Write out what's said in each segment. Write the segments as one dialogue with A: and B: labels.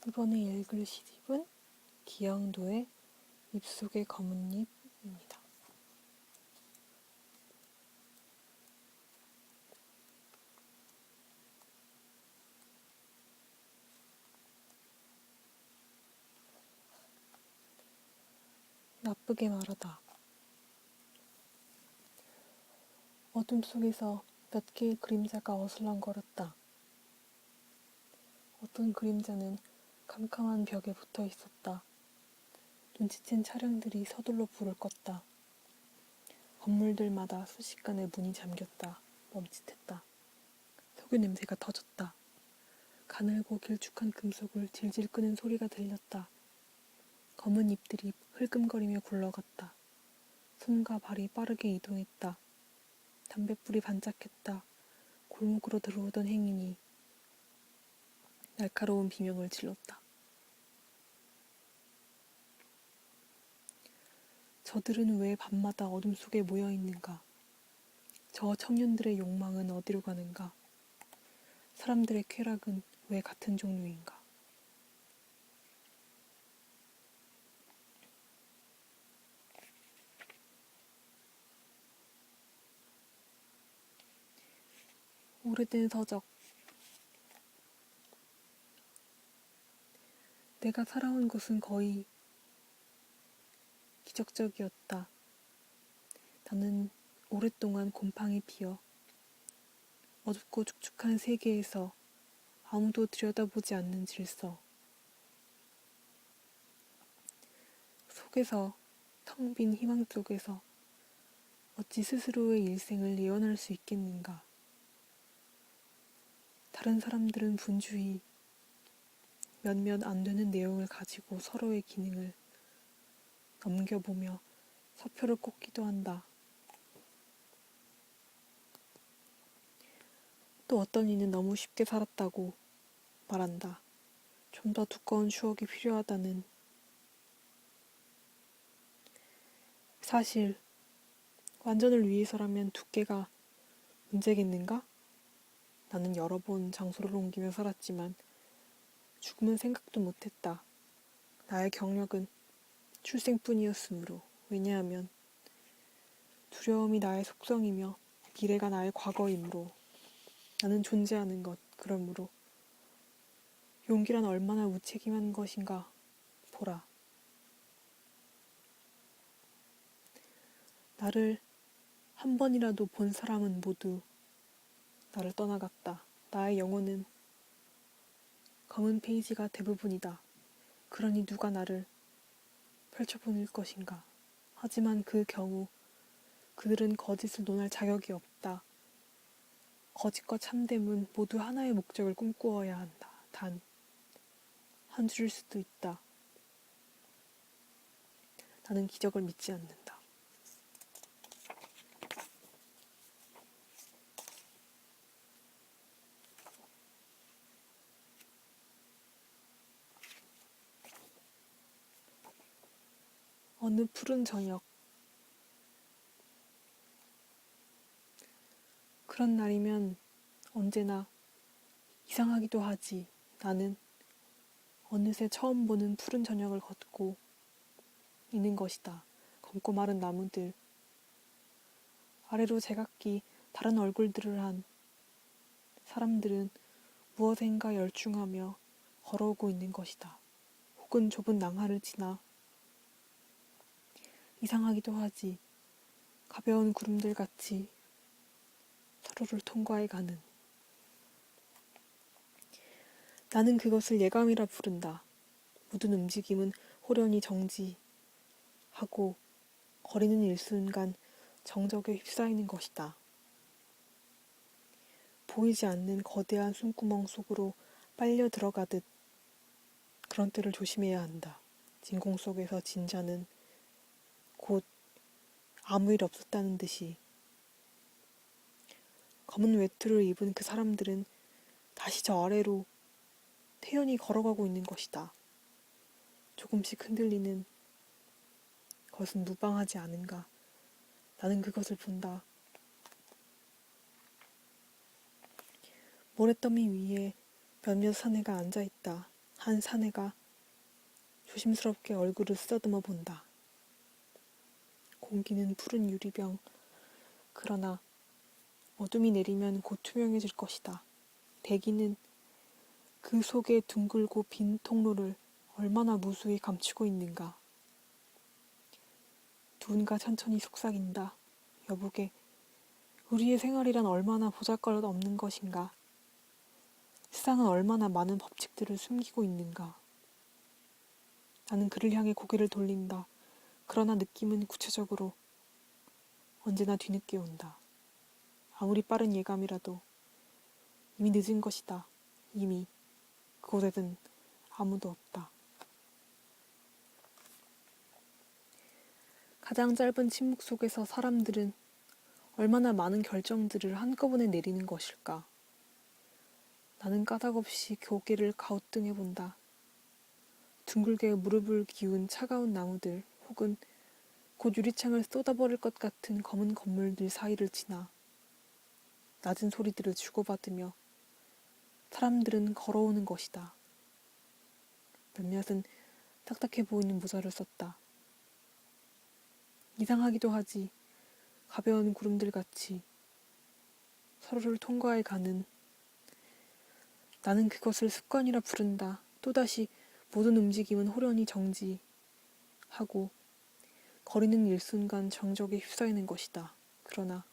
A: 이번에 읽을 시집은 기영도의 잎속의 검은잎입니다. 나쁘게 말하다. 어둠 속에서 몇 개의 그림자가 어슬렁거렸다. 어떤 그림자는 캄캄한 벽에 붙어 있었다. 눈치챈 차량들이 서둘러 불을 껐다. 건물들마다 순식간에 문이 잠겼다. 멈칫했다. 석유 냄새가 터졌다. 가늘고 길쭉한 금속을 질질 끄는 소리가 들렸다. 검은 잎들이 흘금거리며 굴러갔다. 손과 발이 빠르게 이동했다. 담뱃불이 반짝했다. 골목으로 들어오던 행인이 날카로운 비명을 질렀다. 저들은 왜 밤마다 어둠 속에 모여 있는가? 저 청년들의 욕망은 어디로 가는가? 사람들의 쾌락은 왜 같은 종류인가? 오래된 서적. 내가 살아온 것은 거의 기적적이었다. 나는 오랫동안 곰팡이 피어 어둡고 축축한 세계에서 아무도 들여다보지 않는 질서 속에서 텅 빈 희망 속에서 어찌 스스로의 일생을 예언할 수 있겠는가. 다른 사람들은 분주히 몇몇 안 되는 내용을 가지고 서로의 기능을 넘겨보며 서표를 꽂기도 한다. 또 어떤 이는 너무 쉽게 살았다고 말한다. 좀 더 두꺼운 추억이 필요하다는. 사실 완전을 위해서라면 두께가 문제겠는가? 나는 여러 번 장소를 옮기며 살았지만 죽음은 생각도 못했다. 나의 경력은 출생뿐이었으므로. 왜냐하면 두려움이 나의 속성이며 미래가 나의 과거이므로. 나는 존재하는 것, 그러므로. 용기란 얼마나 무책임한 것인가 보라. 나를 한 번이라도 본 사람은 모두 나를 떠나갔다. 나의 영혼은 검은 페이지가 대부분이다. 그러니 누가 나를 펼쳐보낼 것인가. 하지만 그 경우 그들은 거짓을 논할 자격이 없다. 거짓과 참됨은 모두 하나의 목적을 꿈꾸어야 한다. 단 한 줄일 수도 있다. 나는 기적을 믿지 않는다. 어느 푸른 저녁. 그런 날이면 언제나 이상하기도 하지. 나는 어느새 처음 보는 푸른 저녁을 걷고 있는 것이다. 검고 마른 나무들, 아래로 제각기 다른 얼굴들을 한 사람들은 무엇인가 열중하며 걸어오고 있는 것이다. 혹은 좁은 낭하를 지나. 이상하기도 하지. 가벼운 구름들 같이 서로를 통과해가는. 나는 그것을 예감이라 부른다. 모든 움직임은 호련히 정지하고 거리는 일순간 정적에 휩싸이는 것이다. 보이지 않는 거대한 숨구멍 속으로 빨려 들어가듯. 그런 때를 조심해야 한다. 진공 속에서 진자는 곧 아무 일 없었다는 듯이. 검은 외투를 입은 그 사람들은 다시 저 아래로 태연히 걸어가고 있는 것이다. 조금씩 흔들리는 것은 무방하지 않은가. 나는 그것을 본다. 모래더미 위에 몇몇 사내가 앉아있다. 한 사내가 조심스럽게 얼굴을 쓰다듬어 본다. 공기는 푸른 유리병. 그러나 어둠이 내리면 곧 투명해질 것이다. 대기는 그 속에 둥글고 빈 통로를 얼마나 무수히 감추고 있는가. 누군가 천천히 속삭인다. 여보게, 우리의 생활이란 얼마나 보잘것없는 것인가. 세상은 얼마나 많은 법칙들을 숨기고 있는가. 나는 그를 향해 고개를 돌린다. 그러나 느낌은 구체적으로 언제나 뒤늦게 온다. 아무리 빠른 예감이라도 이미 늦은 것이다. 이미 그곳에는 아무도 없다. 가장 짧은 침묵 속에서 사람들은 얼마나 많은 결정들을 한꺼번에 내리는 것일까. 나는 까닭없이 고개를 가우뚱해 본다. 둥글게 무릎을 기운 차가운 나무들 혹은 곧 유리창을 쏟아버릴 것 같은 검은 건물들 사이를 지나 낮은 소리들을 주고받으며 사람들은 걸어오는 것이다. 몇몇은 딱딱해 보이는 모자를 썼다. 이상하기도 하지. 가벼운 구름들 같이 서로를 통과해 가는. 나는 그것을 습관이라 부른다. 또다시 모든 움직임은 호련히 정지하고 거리는 일순간 정적에 휩싸이는 것이다. 그러나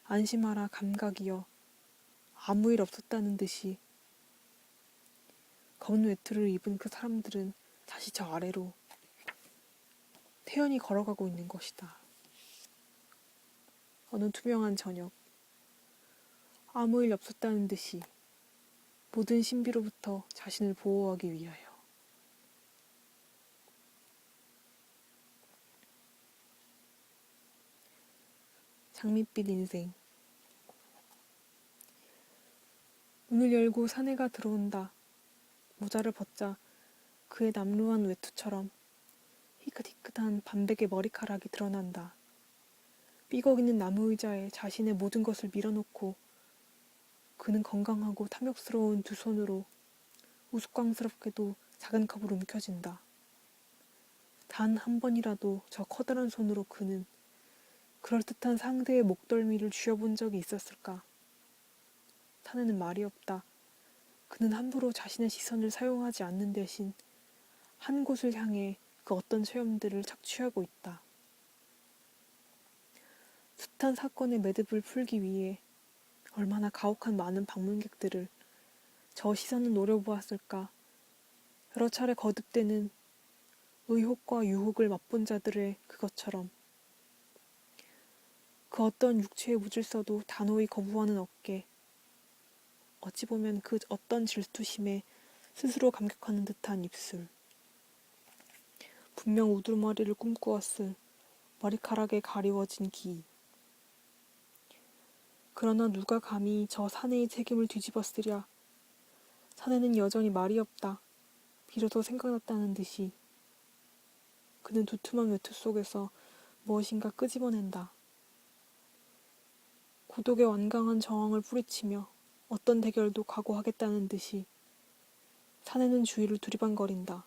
A: 안심하라 감각이여. 아무 일 없었다는 듯이 검은 외투를 입은 그 사람들은 다시 저 아래로 태연히 걸어가고 있는 것이다. 어느 투명한 저녁, 아무 일 없었다는 듯이 모든 신비로부터 자신을 보호하기 위하여. 장밋빛 인생. 문을 열고 사내가 들어온다. 모자를 벗자 그의 남루한 외투처럼 희끗희끗한 반백의 머리카락이 드러난다. 삐걱이는 나무 의자에 자신의 모든 것을 밀어놓고 그는 건강하고 탐욕스러운 두 손으로 우스꽝스럽게도 작은 컵을 움켜쥔다. 단 한 번이라도 저 커다란 손으로 그는 그럴듯한 상대의 목덜미를 쥐어본 적이 있었을까? 사내는 말이 없다. 그는 함부로 자신의 시선을 사용하지 않는 대신 한 곳을 향해 그 어떤 체험들을 착취하고 있다. 숱한 사건의 매듭을 풀기 위해 얼마나 가혹한 많은 방문객들을 저 시선을 노려보았을까. 여러 차례 거듭되는 의혹과 유혹을 맛본 자들의 그것처럼 그 어떤 육체의 무질서도 단호히 거부하는 어깨, 어찌 보면 그 어떤 질투심에 스스로 감격하는 듯한 입술. 분명 우두머리를 꿈꾸었을 머리카락에 가리워진 기. 그러나 누가 감히 저 사내의 책임을 뒤집어쓰랴. 사내는 여전히 말이 없다. 비로소 생각났다는 듯이 그는 두툼한 외투 속에서 무엇인가 끄집어낸다. 고독의 완강한 저항을 뿌리치며 어떤 대결도 각오하겠다는 듯이 사내는 주위를 두리번거린다.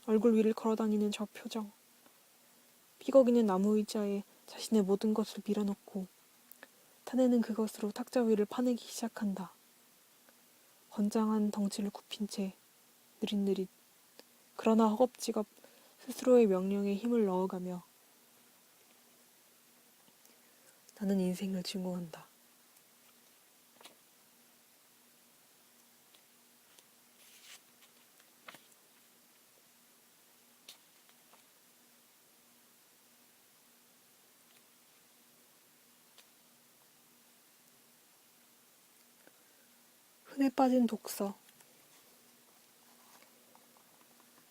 A: 얼굴 위를 걸어다니는 저 표정. 삐걱이는 나무 의자에 자신의 모든 것을 밀어넣고 사내는 그것으로 탁자 위를 파내기 시작한다. 건장한 덩치를 굽힌 채 느릿느릿 그러나 허겁지겁 스스로의 명령에 힘을 넣어가며 나는 인생을 증오한다. 흔해 빠진 독서.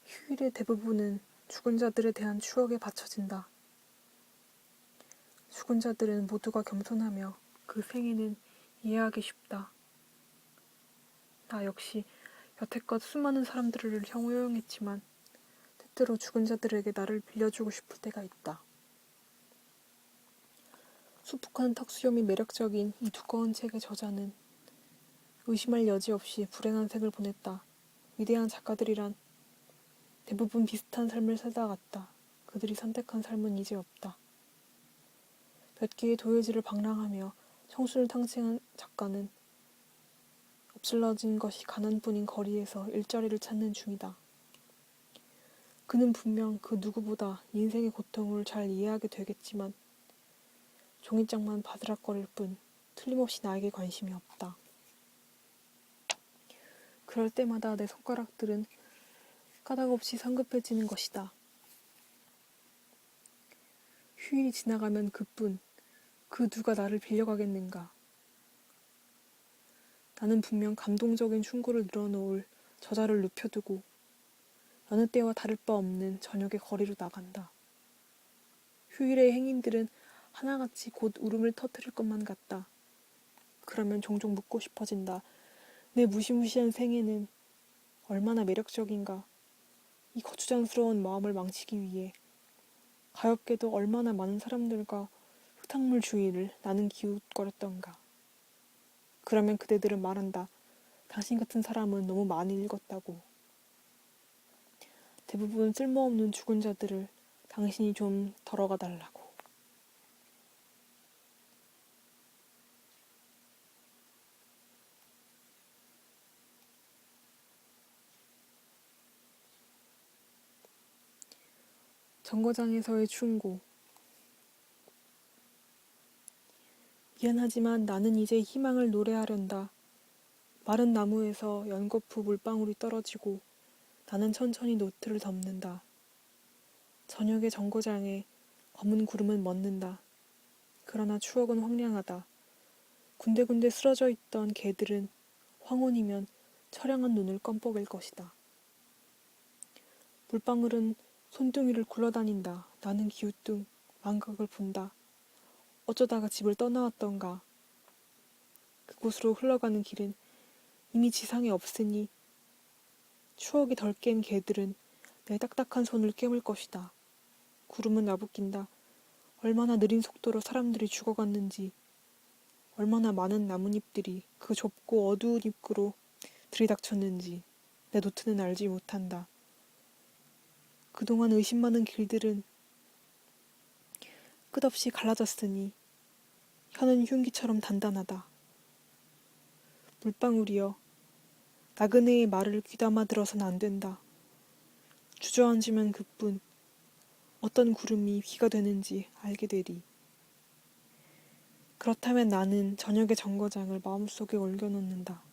A: 휴일의 대부분은 죽은 자들에 대한 추억에 바쳐진다. 죽은 자들은 모두가 겸손하며 그 생애는 이해하기 쉽다. 나 역시 여태껏 수많은 사람들을 허용했지만 때때로 죽은 자들에게 나를 빌려주고 싶을 때가 있다. 수북한 턱수염이 매력적인 이 두꺼운 책의 저자는 의심할 여지 없이 불행한 생을 보냈다. 위대한 작가들이란 대부분 비슷한 삶을 살다 갔다. 그들이 선택한 삶은 이제 없다. 몇 개의 도예지를 방랑하며 청순을 탕칭한 작가는 엎질러진 것이 가난뿐인 거리에서 일자리를 찾는 중이다. 그는 분명 그 누구보다 인생의 고통을 잘 이해하게 되겠지만 종이장만 바스락거릴 뿐 틀림없이 나에게 관심이 없다. 그럴 때마다 내 손가락들은 까닭없이 성급해지는 것이다. 휴일이 지나가면 그뿐, 그 누가 나를 빌려가겠는가. 나는 분명 감동적인 충고를 늘어놓을 저자를 눕혀두고 여느 때와 다를 바 없는 저녁의 거리로 나간다. 휴일의 행인들은 하나같이 곧 울음을 터뜨릴 것만 같다. 그러면 종종 묻고 싶어진다. 내 무시무시한 생애는 얼마나 매력적인가. 이 거추장스러운 마음을 망치기 위해 가엾게도 얼마나 많은 사람들과 흙탕물 주위를 나는 기웃거렸던가. 그러면 그대들은 말한다. 당신 같은 사람은 너무 많이 읽었다고. 대부분 쓸모없는 죽은 자들을 당신이 좀 덜어가 달라고. 정거장에서의 충고. 미안하지만 나는 이제 희망을 노래하련다. 마른 나무에서 연거푸 물방울이 떨어지고 나는 천천히 노트를 덮는다. 저녁의 정거장에 검은 구름은 멎는다. 그러나 추억은 황량하다. 군데군데 쓰러져 있던 개들은 황혼이면 처량한 눈을 껌뻑일 것이다. 물방울은 손등위를 굴러다닌다. 나는 기우뚱 망각을 본다. 어쩌다가 집을 떠나왔던가. 그곳으로 흘러가는 길은 이미 지상에 없으니 추억이 덜 깬 개들은 내 딱딱한 손을 깨물 것이다. 구름은 나부낀다. 얼마나 느린 속도로 사람들이 죽어갔는지, 얼마나 많은 나뭇잎들이 그 좁고 어두운 입구로 들이닥쳤는지 내 노트는 알지 못한다. 그동안 의심 많은 길들은 끝없이 갈라졌으니 혀는 흉기처럼 단단하다. 물방울이여, 나그네의 말을 귀담아 들어선 안 된다. 주저앉으면 그뿐 어떤 구름이 비가 되는지 알게 되리. 그렇다면 나는 저녁의 정거장을 마음속에 올겨놓는다.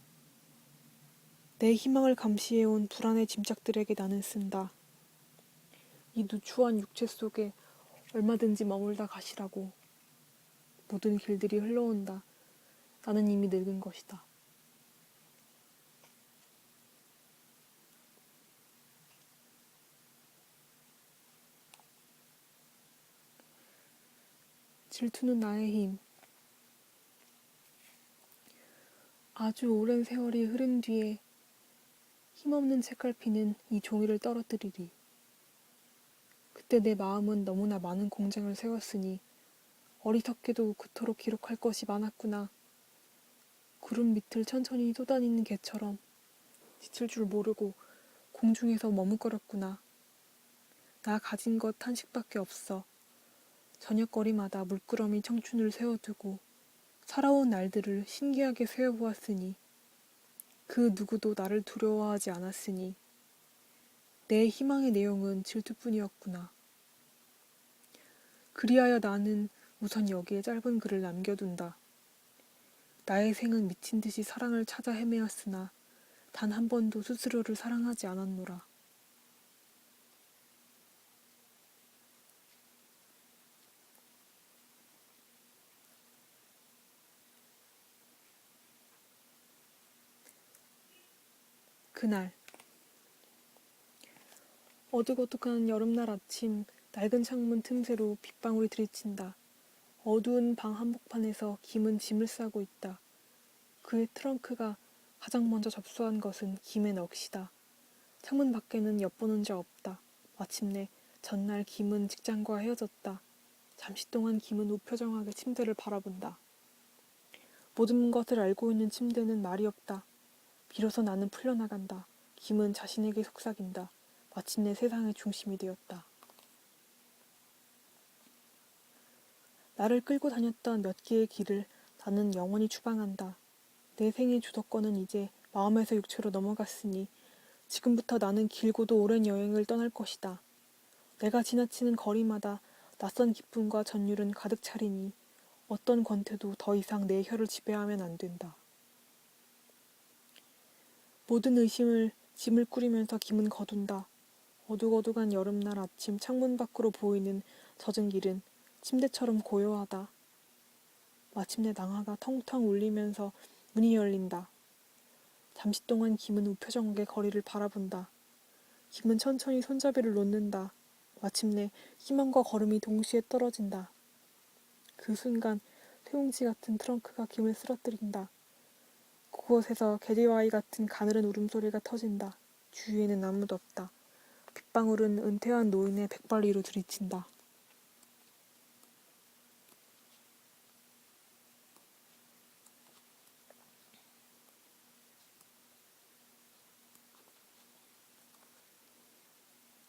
A: 내 희망을 감시해온 불안의 짐짝들에게 나는 쓴다. 이 누추한 육체 속에 얼마든지 머물다 가시라고. 모든 길들이 흘러온다. 나는 이미 늙은 것이다. 질투는 나의 힘. 아주 오랜 세월이 흐른 뒤에 힘없는 책갈피는 이 종이를 떨어뜨리리. 그때 내 마음은 너무나 많은 공장을 세웠으니 어리석게도 그토록 기록할 것이 많았구나. 구름 밑을 천천히 쏘다니는 개처럼 지칠 줄 모르고 공중에서 머뭇거렸구나. 나 가진 것 한식밖에 없어. 저녁거리마다 물끄러미 청춘을 세워두고 살아온 날들을 신기하게 세어보았으니 그 누구도 나를 두려워하지 않았으니 내 희망의 내용은 질투뿐이었구나. 그리하여 나는 우선 여기에 짧은 글을 남겨둔다. 나의 생은 미친 듯이 사랑을 찾아 헤매었으나 단 한 번도 스스로를 사랑하지 않았노라. 그날 어둑어둑한 여름날 아침 낡은 창문 틈새로 빗방울이 들이친다. 어두운 방 한복판에서 김은 짐을 싸고 있다. 그의 트렁크가 가장 먼저 접수한 것은 김의 넋이다. 창문 밖에는 엿보는 자 없다. 마침내 전날 김은 직장과 헤어졌다. 잠시 동안 김은 무표정하게 침대를 바라본다. 모든 것을 알고 있는 침대는 말이 없다. 비로소 나는 풀려나간다. 김은 자신에게 속삭인다. 마침내 세상의 중심이 되었다. 나를 끌고 다녔던 몇 개의 길을 나는 영원히 추방한다. 내 생의 주도권은 이제 마음에서 육체로 넘어갔으니 지금부터 나는 길고도 오랜 여행을 떠날 것이다. 내가 지나치는 거리마다 낯선 기쁨과 전율은 가득 차리니 어떤 권태도 더 이상 내 혀를 지배하면 안 된다. 모든 의심을 짐을 꾸리면서 김은 거둔다. 어둑어둑한 여름날 아침 창문 밖으로 보이는 젖은 길은 침대처럼 고요하다. 마침내 낭하가 텅텅 울리면서 문이 열린다. 잠시 동안 김은 우표정하게 거리를 바라본다. 김은 천천히 손잡이를 놓는다. 마침내 희망과 걸음이 동시에 떨어진다. 그 순간 소용지 같은 트렁크가 김을 쓰러뜨린다. 그곳에서 개디와이 같은 가늘은 울음소리가 터진다. 주위에는 아무도 없다. 빗방울은 은퇴한 노인의 백발 위로 들이친다.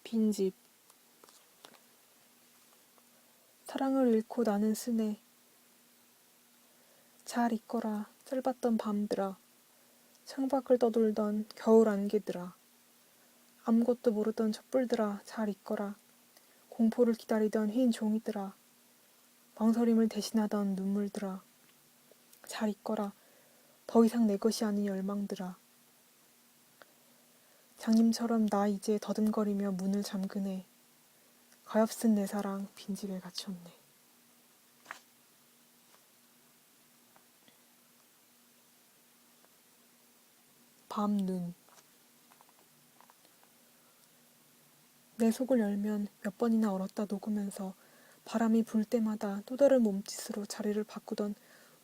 A: 빈집. 사랑을 잃고 나는 쓰네. 잘 있거라. 짧았던 밤들아. 창밖을 떠돌던 겨울 안개들아. 아무것도 모르던 촛불들아. 잘 있거라. 공포를 기다리던 흰 종이들아. 망설임을 대신하던 눈물들아. 잘 있거라. 더 이상 내 것이 아닌 열망들아. 장님처럼 나 이제 더듬거리며 문을 잠그네. 가엾은 내 사랑 빈집에 갇혔네. 밤눈. 내 속을 열면 몇 번이나 얼었다 녹으면서 바람이 불 때마다 또 다른 몸짓으로 자리를 바꾸던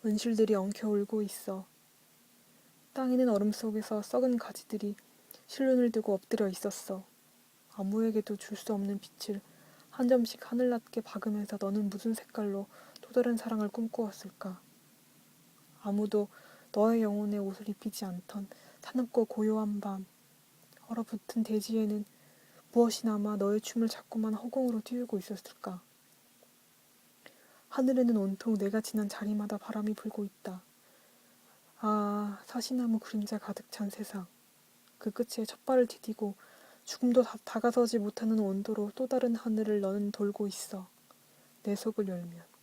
A: 은실들이 엉켜 울고 있어. 땅에는 얼음 속에서 썩은 가지들이 실눈을 뜨고 엎드려 있었어. 아무에게도 줄 수 없는 빛을 한 점씩 하늘낮게 박으면서 너는 무슨 색깔로 또 다른 사랑을 꿈꾸었을까? 아무도 너의 영혼에 옷을 입히지 않던 사납고 고요한 밤, 얼어붙은 대지에는 무엇이 남아 너의 춤을 자꾸만 허공으로 띄우고 있었을까? 하늘에는 온통 내가 지난 자리마다 바람이 불고 있다. 아, 사시나무 그림자 가득 찬 세상. 그 끝에 첫 발을 디디고 죽음도 다가서지 못하는 온도로 또 다른 하늘을 너는 돌고 있어. 내 속을 열면.